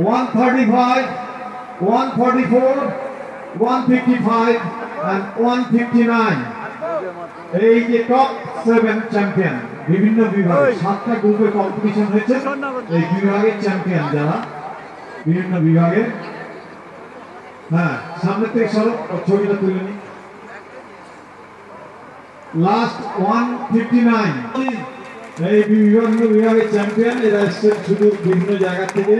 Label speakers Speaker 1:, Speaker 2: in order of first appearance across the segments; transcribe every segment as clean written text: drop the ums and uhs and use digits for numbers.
Speaker 1: 135, 144, 155 and 159 এই যে top 7 champion বিভিন্ন বিভাগে 7টা গ্রুপে কম্পিটিশন হয়েছে এই বিভাগের চ্যাম্পিয়ন যারা বিভিন্ন বিভাগে হ্যাঁ সামনে থেকে সরো ছবিটা তুলে নি লাস্ট 159 এই বিভিন্ন বিভাগের চ্যাম্পিয়ন এরা এসেছেন শুধু বিভিন্ন জায়গা থেকে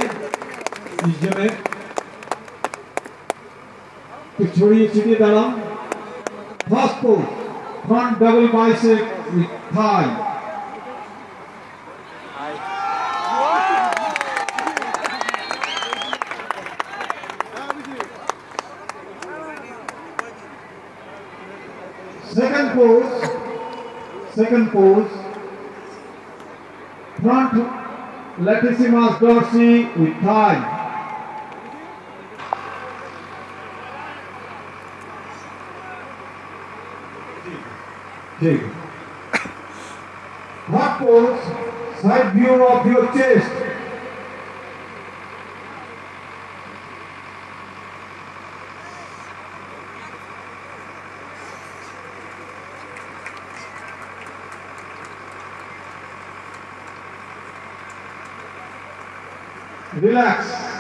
Speaker 1: 20 জনের ছড়িয়ে ছিটিয়ে দাঁড়ান first pose front double bicep with thigh second pose front latissimus dorsi with thigh Third pose, side view of your chest. Relax.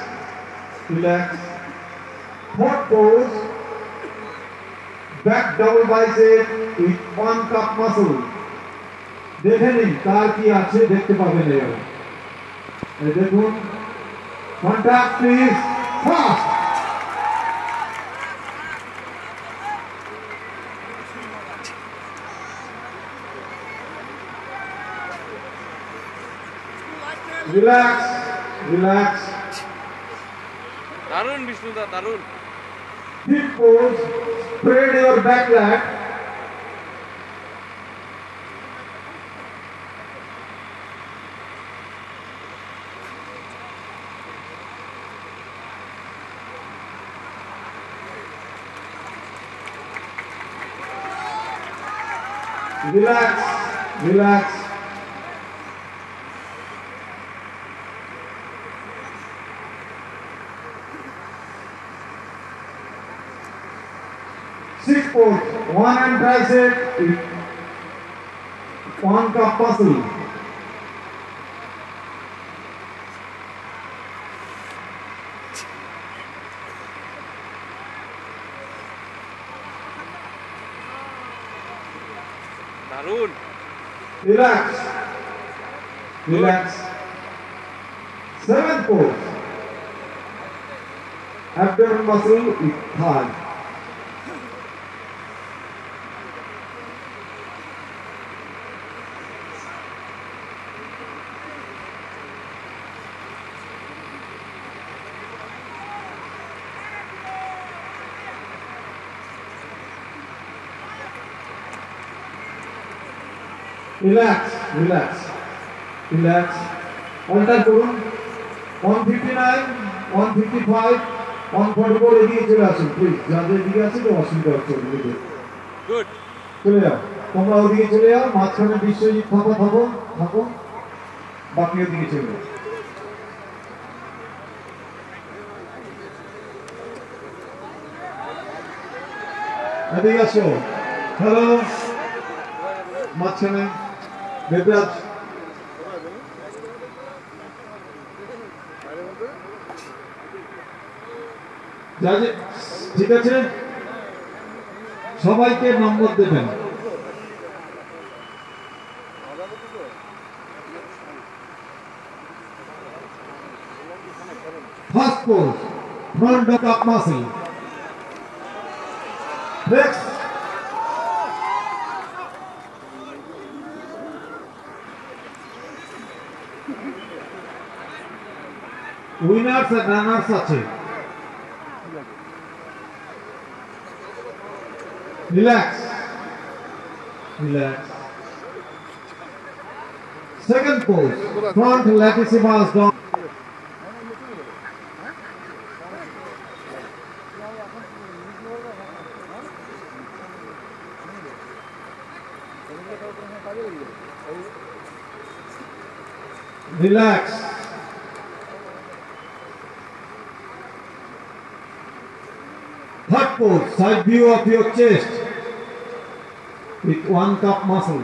Speaker 1: Fourth pose, back double bicep with one cup muscle. দেখে নিন কার কি আছে দেখতে পাবেন এই দেখুন contact please fast relax
Speaker 2: দারুণ বিষ্ণুদা দারুণ
Speaker 1: fifth pose spread your back leg Relax. Sixth pose, one hand tricep, one cup muscle.
Speaker 2: দারুণ
Speaker 1: Relax. Seventh pose. Abdomen muscle with thigh. Relax. Alter করুন 159, 155, 144 এদিকে চলে আসুন প্লিজ যাদের দিকে আছে তো অসুবিধা হচ্ছে ওদিকে
Speaker 2: গুড
Speaker 1: চলে যাও তোমরা ওদিকে চলে যাও মাঝখানে বিশ্বজিৎ থাকো বাকি ওদিকে চলে যাও এদিকে আসো হ্যালো মাঝখানে দেবরাজ ঠিক আছে সবাইকে নম্বর দেবেন first pose front cup muscle next winners আর রানার্স আছে relax second pose front latissimus down relax pose, side view of your chest with one cup muscle.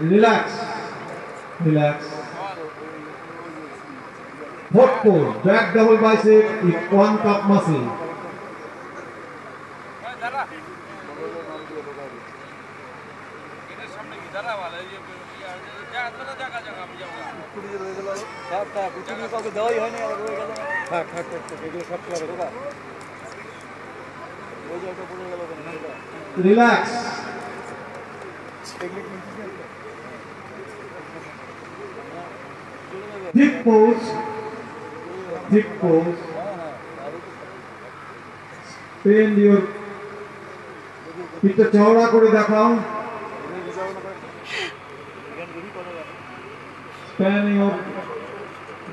Speaker 1: Relax, relax. Fourth pose, back double bicep with one cup muscle. Relax. Thick pose. Thick pose. Bend your পিঠটা চওড়া করে দেখাও। Span your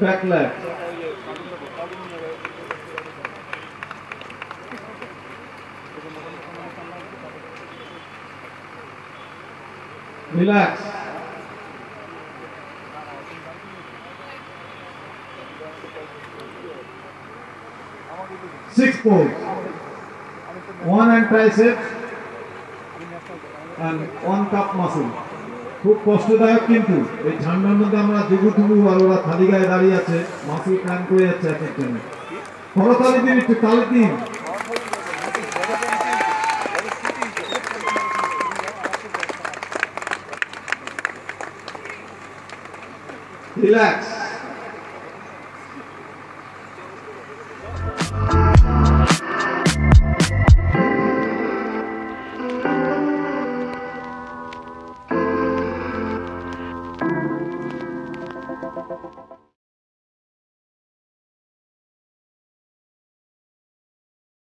Speaker 1: back leg. Relax. Six pose. One hand tricep and one cup muscle. খুব কষ্টদায়ক কিন্তু এই ঠান্ডার মধ্যে আমরা জুগুটুগু আর ওরা খালি গায়ে দাঁড়িয়ে আছে, মাসল ক্রাম করে যাচ্ছে একের জন্য। করতালি দিন, একটু তালি দিন। রিল্যাক্স।